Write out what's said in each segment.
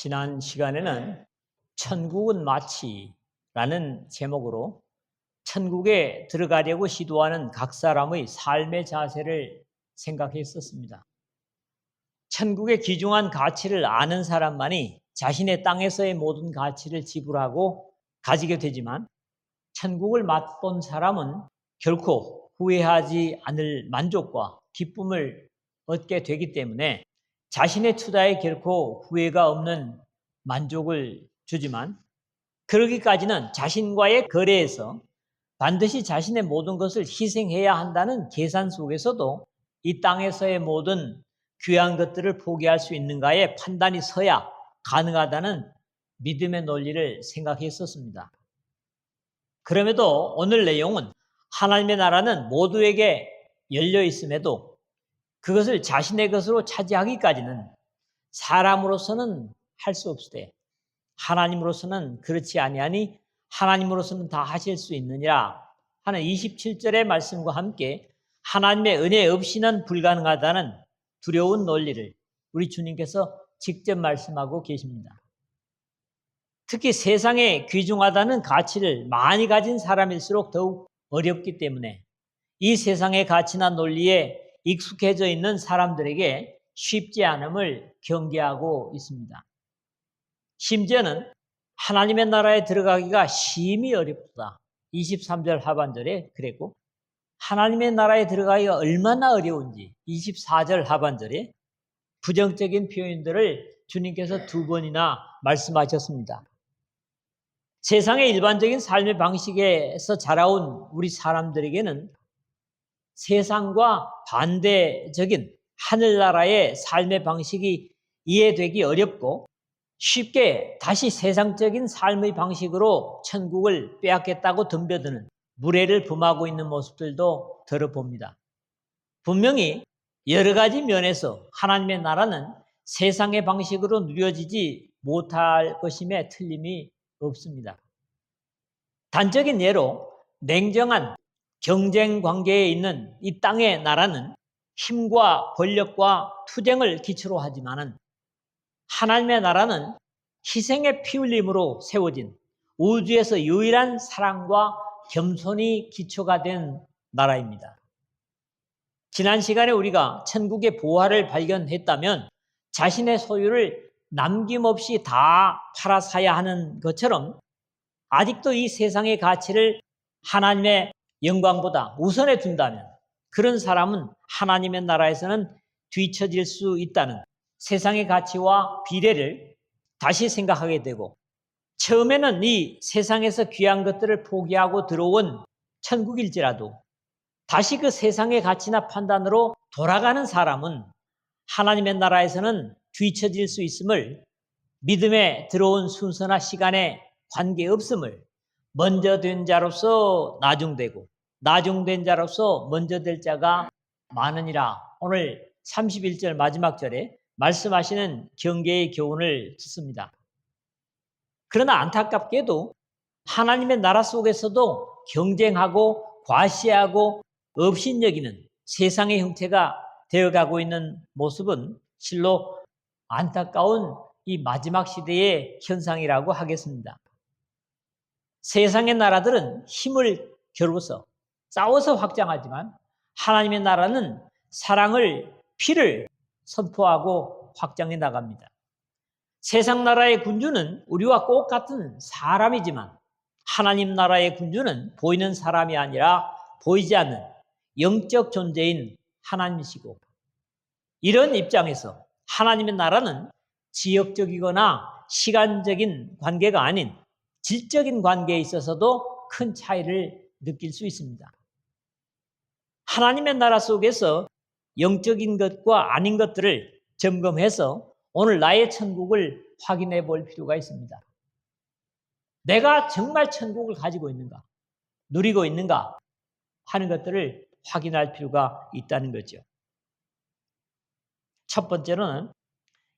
지난 시간에는 천국은 마치라는 제목으로 천국에 들어가려고 시도하는 각 사람의 삶의 자세를 생각했었습니다. 천국의 귀중한 가치를 아는 사람만이 자신의 땅에서의 모든 가치를 지불하고 가지게 되지만 천국을 맛본 사람은 결코 후회하지 않을 만족과 기쁨을 얻게 되기 때문에 자신의 투자에 결코 후회가 없는 만족을 주지만 그러기까지는 자신과의 거래에서 반드시 자신의 모든 것을 희생해야 한다는 계산 속에서도 이 땅에서의 모든 귀한 것들을 포기할 수 있는가에 판단이 서야 가능하다는 믿음의 논리를 생각했었습니다. 그럼에도 오늘 내용은 하나님의 나라는 모두에게 열려 있음에도 그것을 자신의 것으로 차지하기까지는 사람으로서는 할 수 없으되 하나님으로서는 그렇지 아니하니 하나님으로서는 다 하실 수 있느니라 하는 27절의 말씀과 함께 하나님의 은혜 없이는 불가능하다는 두려운 논리를 우리 주님께서 직접 말씀하고 계십니다. 특히 세상에 귀중하다는 가치를 많이 가진 사람일수록 더욱 어렵기 때문에 이 세상의 가치나 논리에 익숙해져 있는 사람들에게 쉽지 않음을 경계하고 있습니다. 심지어는 하나님의 나라에 들어가기가 심히 어렵다. 23절 하반절에 그랬고 하나님의 나라에 들어가기가 얼마나 어려운지 24절 하반절에 부정적인 표현들을 주님께서 2번이나 말씀하셨습니다. 세상의 일반적인 삶의 방식에서 자라온 우리 사람들에게는 세상과 반대적인 하늘나라의 삶의 방식이 이해되기 어렵고 쉽게 다시 세상적인 삶의 방식으로 천국을 빼앗겠다고 덤벼드는 무례를 범하고 있는 모습들도 들어봅니다. 분명히 여러 가지 면에서 하나님의 나라는 세상의 방식으로 누려지지 못할 것임에 틀림이 없습니다. 단적인 예로 냉정한 경쟁 관계에 있는 이 땅의 나라는 힘과 권력과 투쟁을 기초로 하지만은 하나님의 나라는 희생의 피 흘림으로 세워진 우주에서 유일한 사랑과 겸손이 기초가 된 나라입니다. 지난 시간에 우리가 천국의 보화를 발견했다면 자신의 소유를 남김없이 다 팔아사야 하는 것처럼 아직도 이 세상의 가치를 하나님의 영광보다 우선에 둔다면 그런 사람은 하나님의 나라에서는 뒤처질 수 있다는 세상의 가치와 비례를 다시 생각하게 되고 처음에는 이 세상에서 귀한 것들을 포기하고 들어온 천국일지라도 다시 그 세상의 가치나 판단으로 돌아가는 사람은 하나님의 나라에서는 뒤처질 수 있음을 믿음에 들어온 순서나 시간에 관계없음을 먼저 된 자로서 나중되고 나중된 자로서 먼저 될 자가 많으니라 오늘 31절 마지막 절에 말씀하시는 경계의 교훈을 듣습니다. 그러나 안타깝게도 하나님의 나라 속에서도 경쟁하고 과시하고 업신여기는 세상의 형태가 되어가고 있는 모습은 실로 안타까운 이 마지막 시대의 현상이라고 하겠습니다. 세상의 나라들은 힘을 겨루어서 싸워서 확장하지만 하나님의 나라는 사랑을 피를 선포하고 확장해 나갑니다. 세상 나라의 군주는 우리와 똑같은 사람이지만 하나님 나라의 군주는 보이는 사람이 아니라 보이지 않는 영적 존재인 하나님이시고 이런 입장에서 하나님의 나라는 지역적이거나 시간적인 관계가 아닌 질적인 관계에 있어서도 큰 차이를 느낄 수 있습니다. 하나님의 나라 속에서 영적인 것과 아닌 것들을 점검해서 오늘 나의 천국을 확인해 볼 필요가 있습니다. 내가 정말 천국을 가지고 있는가, 누리고 있는가 하는 것들을 확인할 필요가 있다는 거죠. 첫 번째로는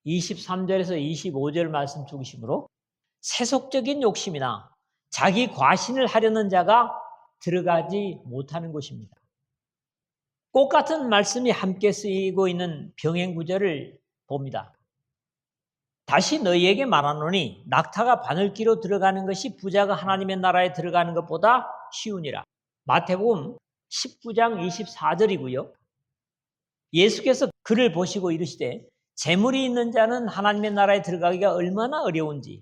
23절에서 25절 말씀 중심으로 세속적인 욕심이나 자기 과신을 하려는 자가 들어가지 못하는 곳입니다. 똑같은 말씀이 함께 쓰이고 있는 병행 구절을 봅니다. 다시 너희에게 말하노니 낙타가 바늘기로 들어가는 것이 부자가 하나님의 나라에 들어가는 것보다 쉬우니라. 마태복음 19장 24절이고요. 예수께서 그를 보시고 이르시되 재물이 있는 자는 하나님의 나라에 들어가기가 얼마나 어려운지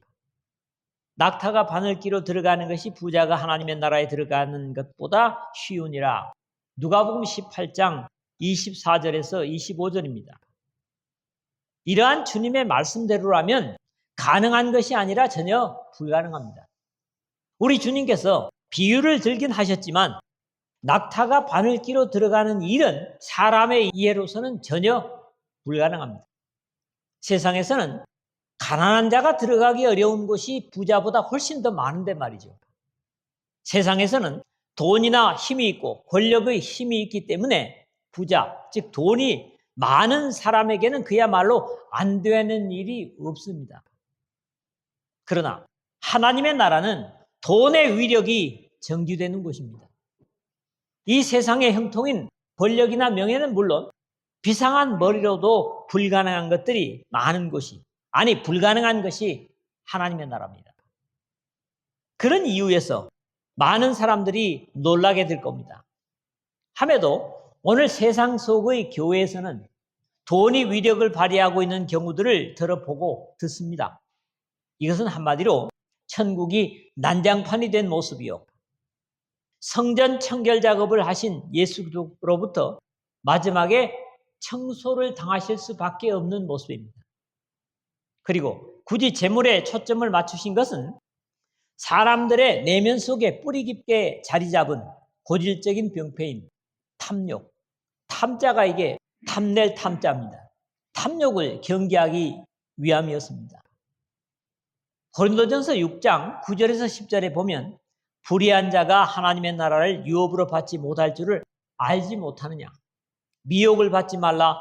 낙타가 바늘기로 들어가는 것이 부자가 하나님의 나라에 들어가는 것보다 쉬우니라. 누가복음 18장 24절에서 25절입니다. 이러한 주님의 말씀대로라면 가능한 것이 아니라 전혀 불가능합니다. 우리 주님께서 비유를 들긴 하셨지만 낙타가 바늘기로 들어가는 일은 사람의 이해로서는 전혀 불가능합니다. 세상에서는 가난한 자가 들어가기 어려운 곳이 부자보다 훨씬 더 많은데 말이죠. 세상에서는 돈이나 힘이 있고 권력의 힘이 있기 때문에 부자, 즉 돈이 많은 사람에게는 그야말로 안 되는 일이 없습니다. 그러나 하나님의 나라는 돈의 위력이 정지되는 곳입니다. 이 세상의 형통인 권력이나 명예는 물론 비상한 머리로도 불가능한 것들이 많은 곳이, 아니 불가능한 것이 하나님의 나라입니다. 그런 이유에서 많은 사람들이 놀라게 될 겁니다. 함에도 오늘 세상 속의 교회에서는 돈이 위력을 발휘하고 있는 경우들을 들어보고 듣습니다. 이것은 한마디로 천국이 난장판이 된 모습이요. 성전 청결 작업을 하신 예수로부터 마지막에 청소를 당하실 수밖에 없는 모습입니다. 그리고 굳이 재물에 초점을 맞추신 것은 사람들의 내면 속에 뿌리 깊게 자리 잡은 고질적인 병폐인 탐욕. 탐자가 이게 탐낼 탐자입니다. 탐욕을 경계하기 위함이었습니다. 고린도전서 6장 9절에서 10절에 보면 불의한 자가 하나님의 나라를 유업으로 받지 못할 줄을 알지 못하느냐. 미혹을 받지 말라.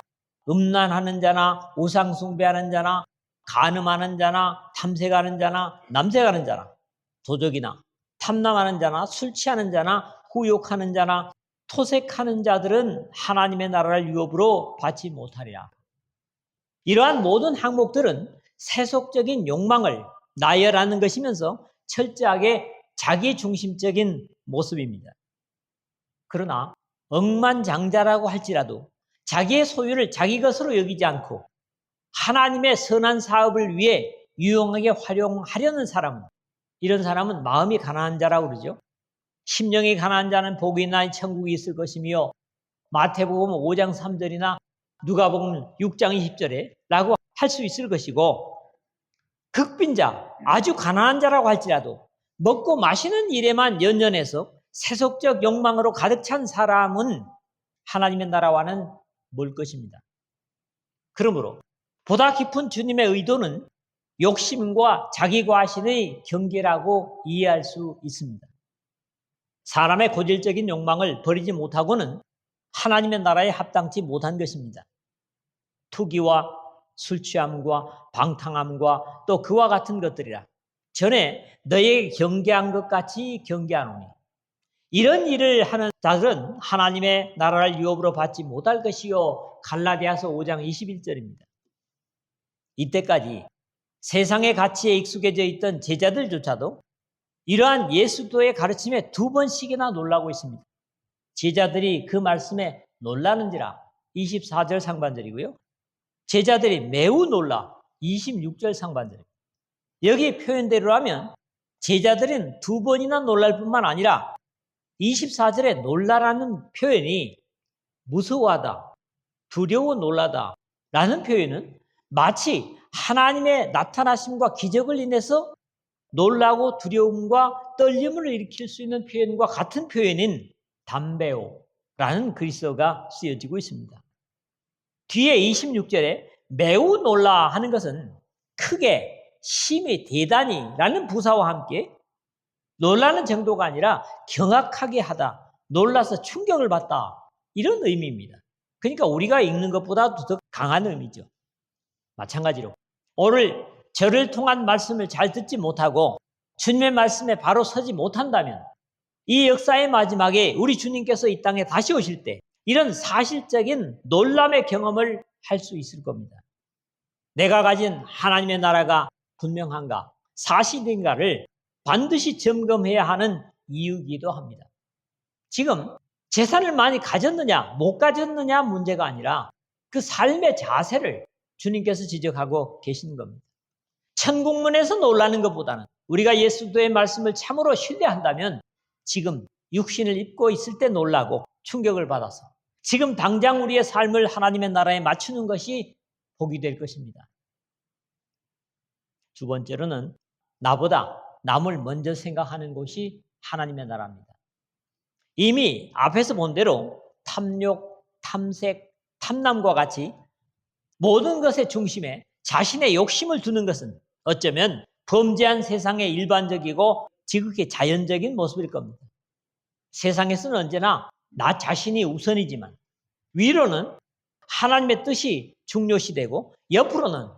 음란하는 자나 우상 숭배하는 자나 간음하는 자나 탐색하는 자나 남색하는 자나 도적이나 탐남하는 자나 술 취하는 자나 후욕하는 자나 토색하는 자들은 하나님의 나라를 유업으로 받지 못하리라. 이러한 모든 항목들은 세속적인 욕망을 나열하는 것이면서 철저하게 자기중심적인 모습입니다. 그러나 억만장자라고 할지라도 자기의 소유를 자기 것으로 여기지 않고 하나님의 선한 사업을 위해 유용하게 활용하려는 사람은, 이런 사람은 마음이 가난한 자라고 그러죠. 심령이 가난한 자는 복이 있나니 천국이 있을 것이며 마태복음 5장 3절이나 누가복음 6장 20절에 라고 할 수 있을 것이고, 극빈자, 아주 가난한 자라고 할지라도 먹고 마시는 일에만 연연해서 세속적 욕망으로 가득 찬 사람은 하나님의 나라와는 멀 것입니다. 그러므로 보다 깊은 주님의 의도는 욕심과 자기과신의 경계라고 이해할 수 있습니다. 사람의 고질적인 욕망을 버리지 못하고는 하나님의 나라에 합당치 못한 것입니다. 투기와 술취함과 방탕함과 또 그와 같은 것들이라 전에 너에게 경계한 것 같이 경계하노니, 이런 일을 하는 자들은 하나님의 나라를 유업으로 받지 못할 것이요. 갈라디아서 5장 21절입니다. 이때까지 세상의 가치에 익숙해져 있던 제자들조차도 이러한 예수도의 가르침에 2번씩이나 놀라고 있습니다. 제자들이 그 말씀에 놀라는지라 24절 상반절이고요. 제자들이 매우 놀라 26절 상반절입니다. 여기 표현대로라면 제자들은 2번이나 놀랄 뿐만 아니라 24절에 놀라라는 표현이 무서워하다, 두려워 놀라다 라는 표현은 마치 하나님의 나타나심과 기적을 인해서 놀라고 두려움과 떨림을 일으킬 수 있는 표현과 같은 표현인 담배오라는 그리스어가 쓰여지고 있습니다. 뒤에 26절에 매우 놀라 하는 것은 크게, 심히, 대단히 라는 부사와 함께 놀라는 정도가 아니라 경악하게 하다, 놀라서 충격을 받다, 이런 의미입니다. 그러니까 우리가 읽는 것보다도 더 강한 의미죠. 마찬가지로 오늘 저를 통한 말씀을 잘 듣지 못하고 주님의 말씀에 바로 서지 못한다면 이 역사의 마지막에 우리 주님께서 이 땅에 다시 오실 때 이런 사실적인 놀람의 경험을 할 수 있을 겁니다. 내가 가진 하나님의 나라가 분명한가, 사실인가를 반드시 점검해야 하는 이유이기도 합니다. 지금 재산을 많이 가졌느냐 못 가졌느냐 문제가 아니라 그 삶의 자세를 주님께서 지적하고 계시는 겁니다. 천국문에서 놀라는 것보다는 우리가 예수 그리스도의 말씀을 참으로 신뢰한다면 지금 육신을 입고 있을 때 놀라고 충격을 받아서 지금 당장 우리의 삶을 하나님의 나라에 맞추는 것이 복이 될 것입니다. 두 번째로는 나보다 남을 먼저 생각하는 곳이 하나님의 나라입니다. 이미 앞에서 본 대로 탐욕, 탐색, 탐남과 같이 모든 것의 중심에 자신의 욕심을 두는 것은 어쩌면 범죄한 세상의 일반적이고 지극히 자연적인 모습일 겁니다. 세상에서는 언제나 나 자신이 우선이지만 위로는 하나님의 뜻이 중요시되고 옆으로는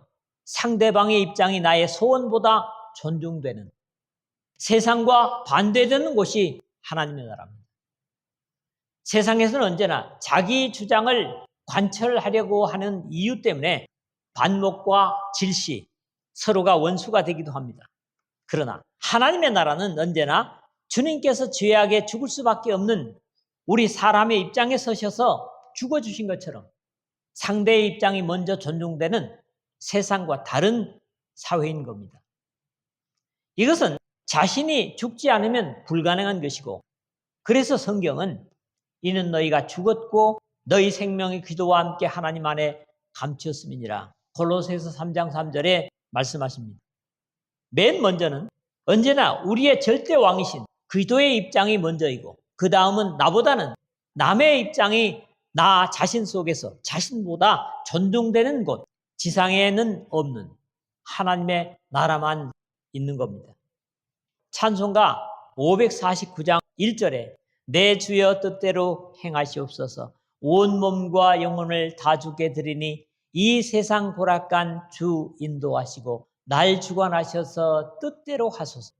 상대방의 입장이 나의 소원보다 존중되는 세상과 반대되는 곳이 하나님의 나라입니다. 세상에서는 언제나 자기 주장을 관철하려고 하는 이유 때문에 반목과 질시, 서로가 원수가 되기도 합니다. 그러나 하나님의 나라는 언제나 주님께서 죄악에 죽을 수밖에 없는 우리 사람의 입장에 서셔서 죽어주신 것처럼 상대의 입장이 먼저 존중되는 세상과 다른 사회인 겁니다. 이것은 자신이 죽지 않으면 불가능한 것이고, 그래서 성경은 이는 너희가 죽었고 너희 생명이 기도와 함께 하나님 안에 감추었음이니라 골로새서 3장 3절에 말씀하십니다. 맨 먼저는 언제나 우리의 절대 왕이신 그리스도의 입장이 먼저이고 그 다음은 나보다는 남의 입장이 나 자신 속에서 자신보다 존중되는 곳, 지상에는 없는 하나님의 나라만 있는 겁니다. 찬송가 549장 1절에 내 주여 뜻대로 행하시옵소서 온 몸과 영혼을 다 주께 드리니 이 세상 보락간 주 인도하시고 날 주관하셔서 뜻대로 하소서.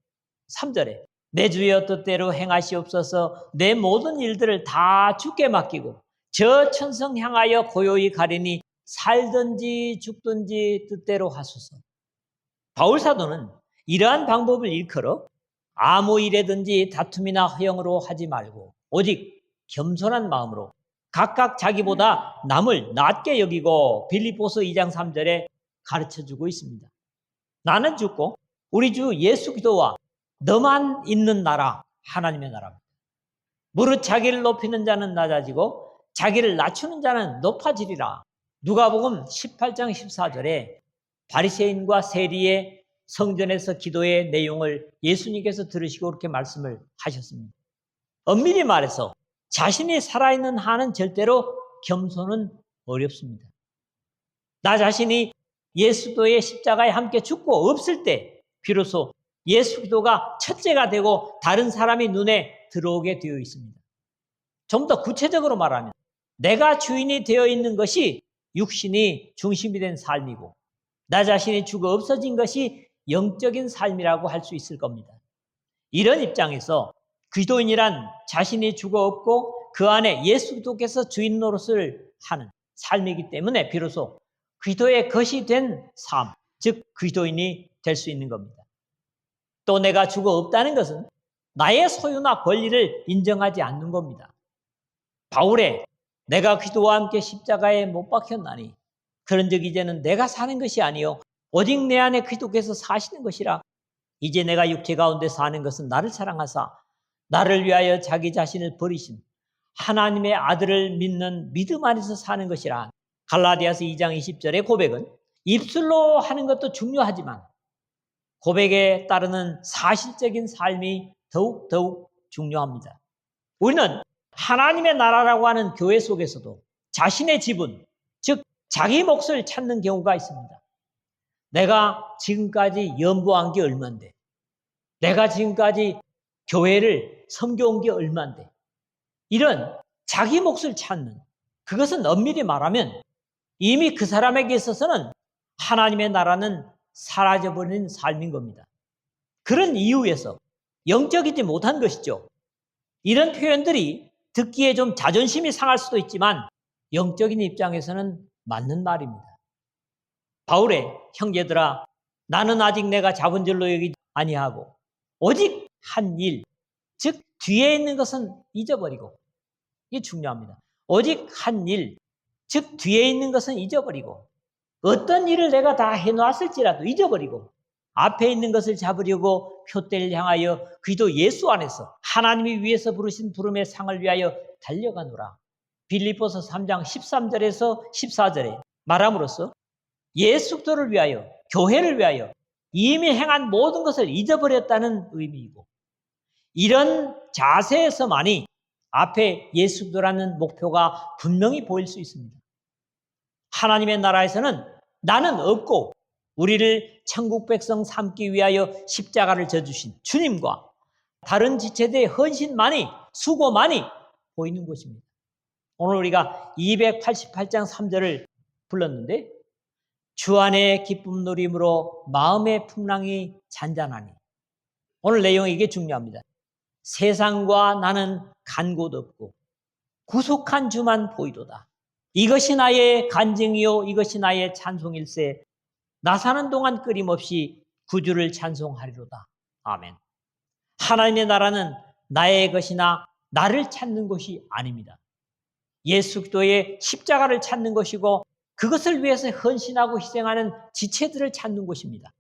3절에 내 주여 뜻대로 행하시옵소서 내 모든 일들을 다 주께 맡기고 저 천성 향하여 고요히 가리니 살든지 죽든지 뜻대로 하소서. 바울 사도는 이러한 방법을 일컬어 아무 일에든지 다툼이나 허영으로 하지 말고 오직 겸손한 마음으로 각각 자기보다 남을 낮게 여기고 빌립보서 2장 3절에 가르쳐주고 있습니다. 나는 죽고 우리 주 예수 그리스도와 너만 있는 나라, 하나님의 나라입니다. 무릇 자기를 높이는 자는 낮아지고 자기를 낮추는 자는 높아지리라. 누가복음 18장 14절에 바리새인과 세리의 성전에서 기도의 내용을 예수님께서 들으시고 그렇게 말씀을 하셨습니다. 엄밀히 말해서 자신이 살아있는 한은 절대로 겸손은 어렵습니다. 나 자신이 예수도의 십자가에 함께 죽고 없을 때 비로소 예수 그리스도가 첫째가 되고 다른 사람이 눈에 들어오게 되어 있습니다. 좀 더 구체적으로 말하면 내가 주인이 되어 있는 것이 육신이 중심이 된 삶이고 나 자신이 죽어 없어진 것이 영적인 삶이라고 할 수 있을 겁니다. 이런 입장에서 그리스도인이란 자신이 죽어 없고 그 안에 예수 그리스도께서 주인 노릇을 하는 삶이기 때문에 비로소 그리스도의 것이 된 삶, 즉 그리스도인이 될 수 있는 겁니다. 또 내가 죽어 없다는 것은 나의 소유나 권리를 인정하지 않는 겁니다. 바울의 내가 그리스도와 함께 십자가에 못 박혔나니 그런즉 이제는 내가 사는 것이 아니요 오직 내 안에 그리스도께서 사시는 것이라. 이제 내가 육체 가운데 사는 것은 나를 사랑하사 나를 위하여 자기 자신을 버리신 하나님의 아들을 믿는 믿음 안에서 사는 것이라. 갈라디아서 2장 20절의 고백은 입술로 하는 것도 중요하지만 고백에 따르는 사실적인 삶이 더욱 중요합니다. 우리는 하나님의 나라라고 하는 교회 속에서도 자신의 지분, 즉 자기 몫을 찾는 경우가 있습니다. 내가 지금까지 연보한 게 얼만데, 내가 지금까지 교회를 섬겨온 게 얼만데, 이런 자기 몫을 찾는, 그것은 엄밀히 말하면 이미 그 사람에게 있어서는 하나님의 나라는 사라져버린 삶인 겁니다. 그런 이유에서 영적이지 못한 것이죠. 이런 표현들이 듣기에 좀 자존심이 상할 수도 있지만 영적인 입장에서는 맞는 말입니다. 바울의 형제들아 나는 아직 내가 잡은 줄로 여기지 아니하고 오직 한 일, 즉 뒤에 있는 것은 잊어버리고, 이게 중요합니다. 오직 한 일, 즉 뒤에 있는 것은 잊어버리고, 어떤 일을 내가 다 해놓았을지라도 잊어버리고 앞에 있는 것을 잡으려고 표대를 향하여 그리스도 예수 안에서 하나님이 위에서 부르신 부름의 상을 위하여 달려가노라. 빌립보서 3장 13절에서 14절에 말함으로써 예수 그리스도를 위하여, 교회를 위하여 이미 행한 모든 것을 잊어버렸다는 의미이고, 이런 자세에서만이 앞에 예수 그리스도라는 목표가 분명히 보일 수 있습니다. 하나님의 나라에서는 나는 없고 우리를 천국 백성 삼기 위하여 십자가를 져주신 주님과 다른 지체들의 헌신만이, 수고만이 보이는 것입니다. 오늘 우리가 288장 3절을 불렀는데, 주 안에 기쁨 누림으로 마음의 풍랑이 잔잔하니, 오늘 내용이 이게 중요합니다. 세상과 나는 간 곳 없고 구속한 주만 보이도다. 이것이 나의 간증이요 이것이 나의 찬송일세. 나 사는 동안 끊임없이 구주를 찬송하리로다. 아멘. 하나님의 나라는 나의 것이나 나를 찾는 것이 아닙니다. 예수 그리스도의 십자가를 찾는 것이고 그것을 위해서 헌신하고 희생하는 지체들을 찾는 것입니다.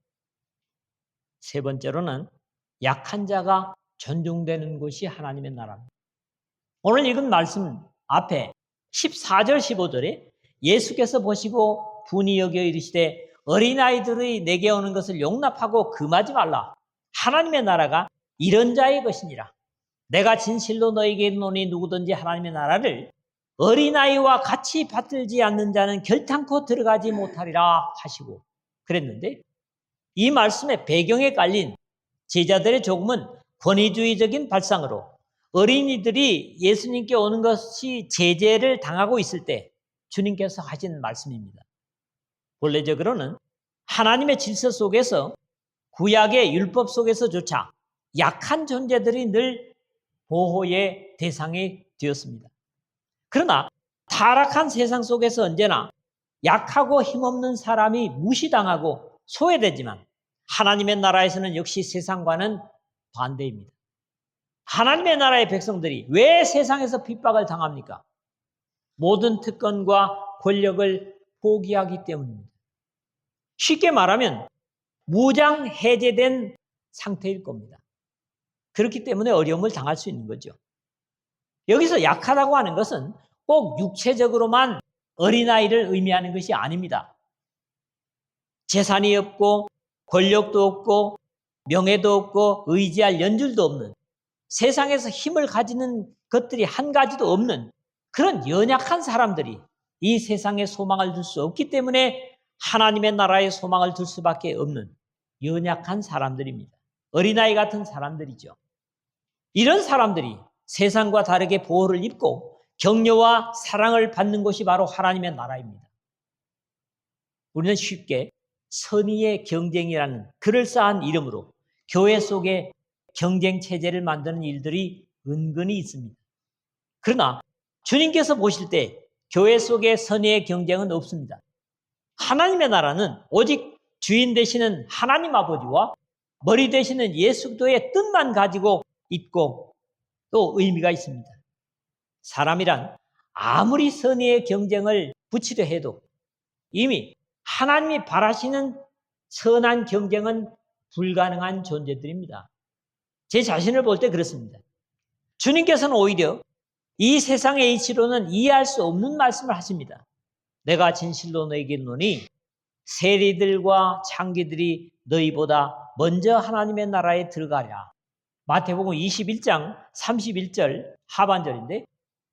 세 번째로는 약한 자가 존중되는 것이 하나님의 나라입니다. 오늘 읽은 말씀 앞에 14절 15절에 예수께서 보시고 분이 여겨 이르시되 어린아이들의 내게 오는 것을 용납하고 금하지 말라. 하나님의 나라가 이런 자의 것이니라. 내가 진실로 너에게 이르노니 누구든지 하나님의 나라를 어린아이와 같이 받들지 않는 자는 결탄코 들어가지 못하리라 하시고 그랬는데, 이 말씀의 배경에 깔린 제자들의 조금은 권위주의적인 발상으로 어린이들이 예수님께 오는 것이 제재를 당하고 있을 때 주님께서 하신 말씀입니다. 본래적으로는 하나님의 질서 속에서, 구약의 율법 속에서조차 약한 존재들이 늘 보호의 대상이 되었습니다. 그러나 타락한 세상 속에서 언제나 약하고 힘없는 사람이 무시당하고 소외되지만, 하나님의 나라에서는 역시 세상과는 반대입니다. 하나님의 나라의 백성들이 왜 세상에서 핍박을 당합니까? 모든 특권과 권력을 포기하기 때문입니다. 쉽게 말하면 무장 해제된 상태일 겁니다. 그렇기 때문에 어려움을 당할 수 있는 거죠. 여기서 약하다고 하는 것은 꼭 육체적으로만 어린아이를 의미하는 것이 아닙니다. 재산이 없고 권력도 없고 명예도 없고 의지할 연줄도 없는, 세상에서 힘을 가지는 것들이 한 가지도 없는 그런 연약한 사람들이 이 세상에 소망을 둘 수 없기 때문에 하나님의 나라에 소망을 둘 수밖에 없는 연약한 사람들입니다. 어린아이 같은 사람들이죠. 이런 사람들이 세상과 다르게 보호를 입고 격려와 사랑을 받는 것이 바로 하나님의 나라입니다. 우리는 쉽게 선의의 경쟁이라는 그럴싸한 이름으로 교회 속에 경쟁 체제를 만드는 일들이 은근히 있습니다. 그러나 주님께서 보실 때 교회 속에 선의의 경쟁은 없습니다. 하나님의 나라는 오직 주인 되시는 하나님 아버지와 머리 되시는 예수 그리스도의 뜻만 가지고 있고 또 의미가 있습니다. 사람이란 아무리 선의의 경쟁을 붙이려 해도 이미 하나님이 바라시는 선한 경쟁은 불가능한 존재들입니다. 제 자신을 볼 때 그렇습니다. 주님께서는 오히려 이 세상의 이치로는 이해할 수 없는 말씀을 하십니다. 내가 진실로 너에게 이르노니 세리들과 창기들이 너희보다 먼저 하나님의 나라에 들어가랴. 마태복음 21장 31절 하반절인데,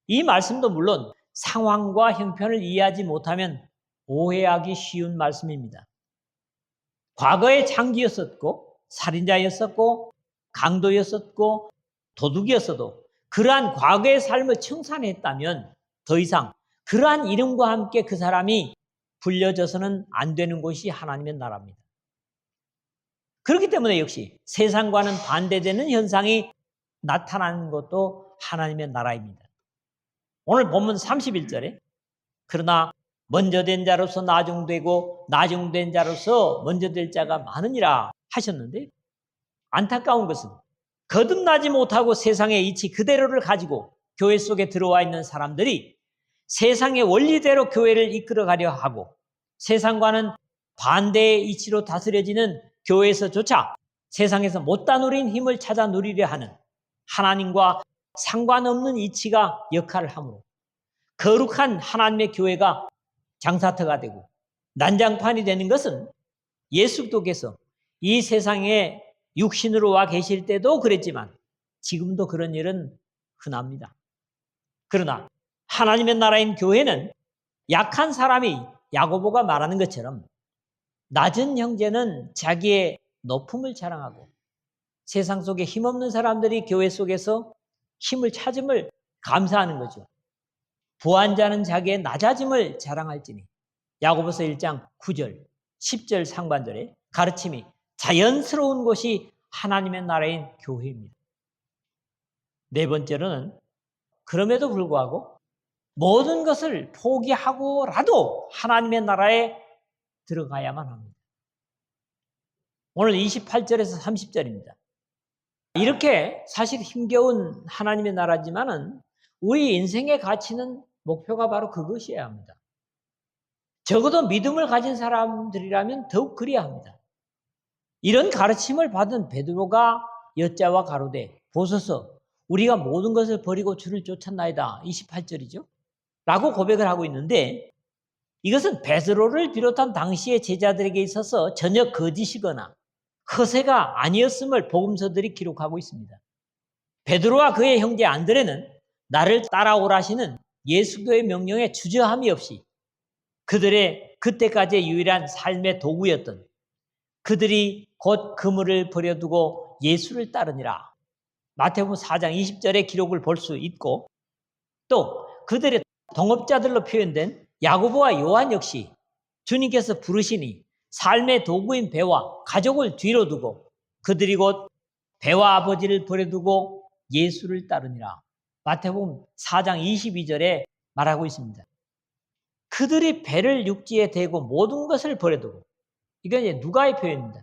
이 말씀도 물론 상황과 형편을 이해하지 못하면 오해하기 쉬운 말씀입니다. 과거에 창기였었고 살인자였었고 강도였었고 도둑이었어도 그러한 과거의 삶을 청산했다면 더 이상 그러한 이름과 함께 그 사람이 불려져서는 안 되는 곳이 하나님의 나라입니다. 그렇기 때문에 역시 세상과는 반대되는 현상이 나타나는 것도 하나님의 나라입니다. 오늘 본문 31절에 그러나 먼저 된 자로서 나중되고 나중된 자로서 먼저 될 자가 많으니라 하셨는데, 안타까운 것은 거듭나지 못하고 세상의 이치 그대로를 가지고 교회 속에 들어와 있는 사람들이 세상의 원리대로 교회를 이끌어가려 하고 세상과는 반대의 이치로 다스려지는 교회에서조차 세상에서 못다 누린 힘을 찾아 누리려 하는 하나님과 상관없는 이치가 역할을 하므로 거룩한 하나님의 교회가 장사터가 되고 난장판이 되는 것은 예수께서 이 세상에 육신으로 와 계실 때도 그랬지만 지금도 그런 일은 흔합니다. 그러나 하나님의 나라인 교회는 약한 사람이 야고보가 말하는 것처럼 낮은 형제는 자기의 높음을 자랑하고 세상 속에 힘없는 사람들이 교회 속에서 힘을 찾음을 감사하는 거죠. 부한 자는 자기의 낮아짐을 자랑할지니 야고보서 1장 9절, 10절 상반절에 가르침이 자연스러운 곳이 하나님의 나라인 교회입니다. 네 번째로는 그럼에도 불구하고 모든 것을 포기하고라도 하나님의 나라에 들어가야만 합니다. 오늘 28절에서 30절입니다. 이렇게 사실 힘겨운 하나님의 나라지만은 우리 인생의 가치는 목표가 바로 그것이어야 합니다. 적어도 믿음을 가진 사람들이라면 더욱 그래야 합니다. 이런 가르침을 받은 베드로가 여자와 가로되 보소서 우리가 모든 것을 버리고 주를 쫓았나이다. 28절이죠. 라고 고백을 하고 있는데 이것은 베드로를 비롯한 당시의 제자들에게 있어서 전혀 거짓이거나 허세가 아니었음을 복음서들이 기록하고 있습니다. 베드로와 그의 형제 안드레는 나를 따라오라시는 예수교의 명령에 주저함이 없이 그들의 그때까지의 유일한 삶의 도구였던 그들이 곧 그물을 버려두고 예수를 따르니라. 마태복음 4장 20절의 기록을 볼 수 있고 또 그들의 동업자들로 표현된 야고보와 요한 역시 주님께서 부르시니 삶의 도구인 배와 가족을 뒤로 두고 그들이 곧 배와 아버지를 버려두고 예수를 따르니라. 마태복음 4장 22절에 말하고 있습니다. 그들이 배를 육지에 대고 모든 것을 버려두고 이건 이제 누가의 표현입니다.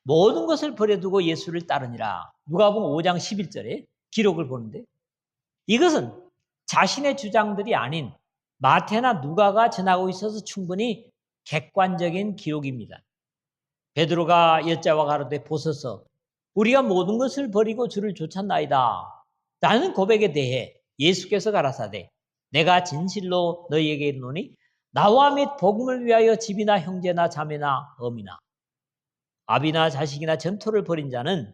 모든 것을 버려두고 예수를 따르니라. 누가복음 5장 11절에 기록을 보는데 이것은 자신의 주장들이 아닌 마태나 누가가 전하고 있어서 충분히 객관적인 기록입니다. 베드로가 여자와 가로되 보소서 우리가 모든 것을 버리고 주를 쫓았나이다. 라는 고백에 대해 예수께서 가라사대 내가 진실로 너희에게 이르노니 나와 및 복음을 위하여 집이나 형제나 자매나 어미나 아비나 자식이나 전토를 벌인 자는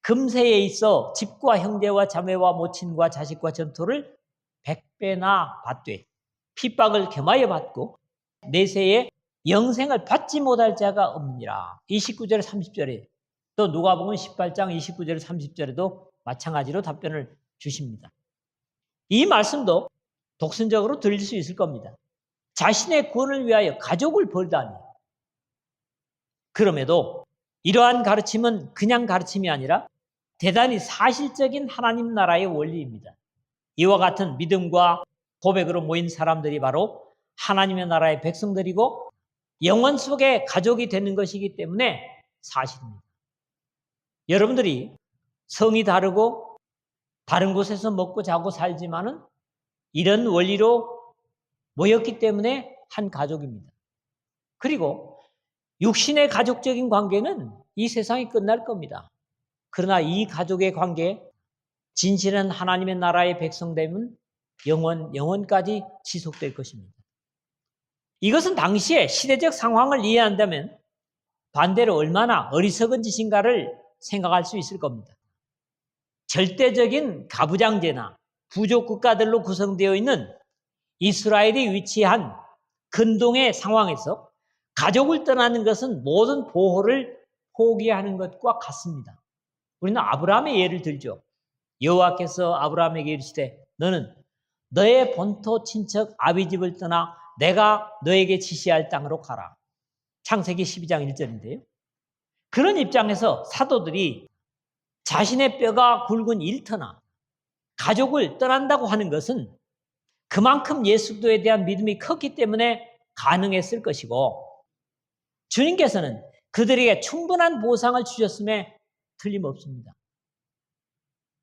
금세에 있어 집과 형제와 자매와 모친과 자식과 전토를 100배나 받되 핍박을 겸하여 받고 내세에 영생을 받지 못할 자가 없느니라. 29절 30절에 또 누가복음 18장 29절 30절에도 마찬가지로 답변을 주십니다. 이 말씀도 독선적으로 들릴 수 있을 겁니다. 자신의 구원을 위하여 가족을 버리다니. 그럼에도 이러한 가르침은 그냥 가르침이 아니라 대단히 사실적인 하나님 나라의 원리입니다. 이와 같은 믿음과 고백으로 모인 사람들이 바로 하나님의 나라의 백성들이고 영원 속의 가족이 되는 것이기 때문에 사실입니다. 여러분들이 성이 다르고 다른 곳에서 먹고 자고 살지만은 이런 원리로 모였기 때문에 한 가족입니다. 그리고 육신의 가족적인 관계는 이 세상이 끝날 겁니다. 그러나 이 가족의 관계, 진실한 하나님의 나라의 백성됨은 영원까지 지속될 것입니다. 이것은 당시의 시대적 상황을 이해한다면 반대로 얼마나 어리석은 짓인가를 생각할 수 있을 겁니다. 절대적인 가부장제나 부족 국가들로 구성되어 있는 이스라엘이 위치한 근동의 상황에서 가족을 떠나는 것은 모든 보호를 포기하는 것과 같습니다. 우리는 아브라함의 예를 들죠. 여호와께서 아브라함에게 이르시되 너는 너의 본토 친척 아비 집을 떠나 내가 너에게 지시할 땅으로 가라. 창세기 12장 1절인데요. 그런 입장에서 사도들이 자신의 뼈가 굵은 일터나 가족을 떠난다고 하는 것은 그만큼 예수 그리스도에 대한 믿음이 컸기 때문에 가능했을 것이고, 주님께서는 그들에게 충분한 보상을 주셨음에 틀림없습니다.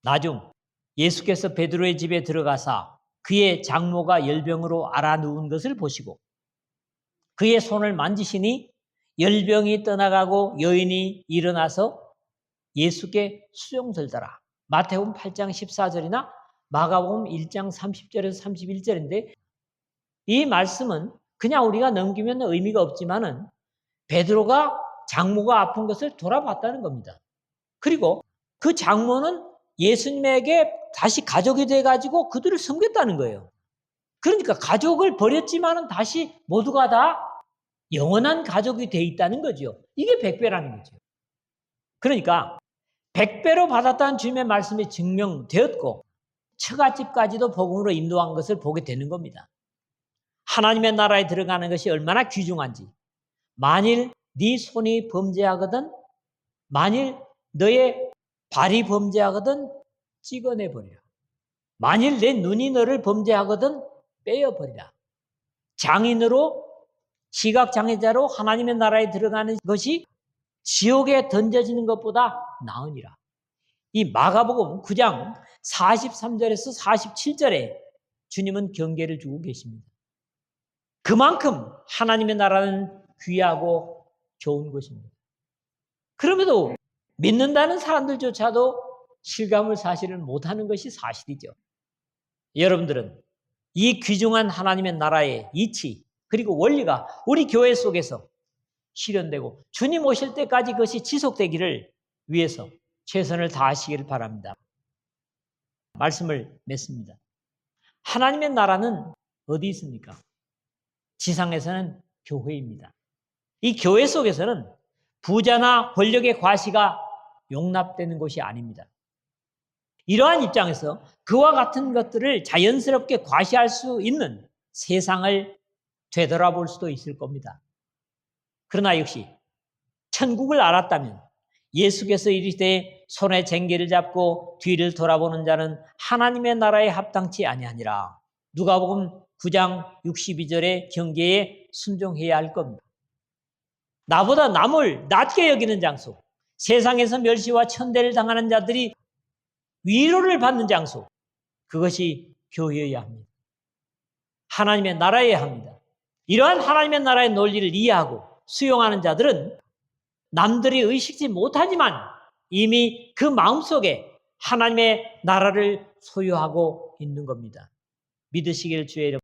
나중 예수께서 베드로의 집에 들어가사 그의 장모가 열병으로 앓아 누운 것을 보시고 그의 손을 만지시니 열병이 떠나가고 여인이 일어나서 예수께 수종들더라. 마태복음 8장 14절이나 마가복음 1장 30절에서 31절인데, 이 말씀은 그냥 우리가 넘기면 의미가 없지만은 베드로가 장모가 아픈 것을 돌아봤다는 겁니다. 그리고 그 장모는 예수님에게 다시 가족이 돼가지고 그들을 섬겼다는 거예요. 그러니까 가족을 버렸지만은 다시 모두가 다 영원한 가족이 돼 있다는 거죠. 이게 백배라는 거죠. 그러니까 백배로 받았다는 주님의 말씀이 증명되었고 처갓집까지도 복음으로 인도한 것을 보게 되는 겁니다. 하나님의 나라에 들어가는 것이 얼마나 귀중한지, 만일 네 손이 범죄하거든, 만일 너의 발이 범죄하거든 찍어내버리라. 만일 내 눈이 너를 범죄하거든 빼어버리라. 장인으로, 시각장애자로 하나님의 나라에 들어가는 것이 지옥에 던져지는 것보다 나으니라. 이 마가복음 9장 43절에서 47절에 주님은 경계를 주고 계십니다. 그만큼 하나님의 나라는 귀하고 좋은 것입니다. 그럼에도 믿는다는 사람들조차도 실감을 사실은 못하는 것이 사실이죠. 여러분들은 이 귀중한 하나님의 나라의 이치 그리고 원리가 우리 교회 속에서 실현되고 주님 오실 때까지 그것이 지속되기를 위해서 최선을 다하시기를 바랍니다. 말씀을 맺습니다. 하나님의 나라는 어디 있습니까? 지상에서는 교회입니다. 이 교회 속에서는 부자나 권력의 과시가 용납되는 것이 아닙니다. 이러한 입장에서 그와 같은 것들을 자연스럽게 과시할 수 있는 세상을 되돌아볼 수도 있을 겁니다. 그러나 역시 천국을 알았다면 예수께서 이르시되 손에 쟁기를 잡고 뒤를 돌아보는 자는 하나님의 나라에 합당치 아니하니라. 누가복음 9장 62절의 경계에 순종해야 할 겁니다. 나보다 남을 낮게 여기는 장소, 세상에서 멸시와 천대를 당하는 자들이 위로를 받는 장소, 그것이 교회여야 합니다. 하나님의 나라여야 합니다. 이러한 하나님의 나라의 논리를 이해하고 수용하는 자들은 남들이 의식지 못하지만 이미 그 마음속에 하나님의 나라를 소유하고 있는 겁니다. 믿으시길 주의 이름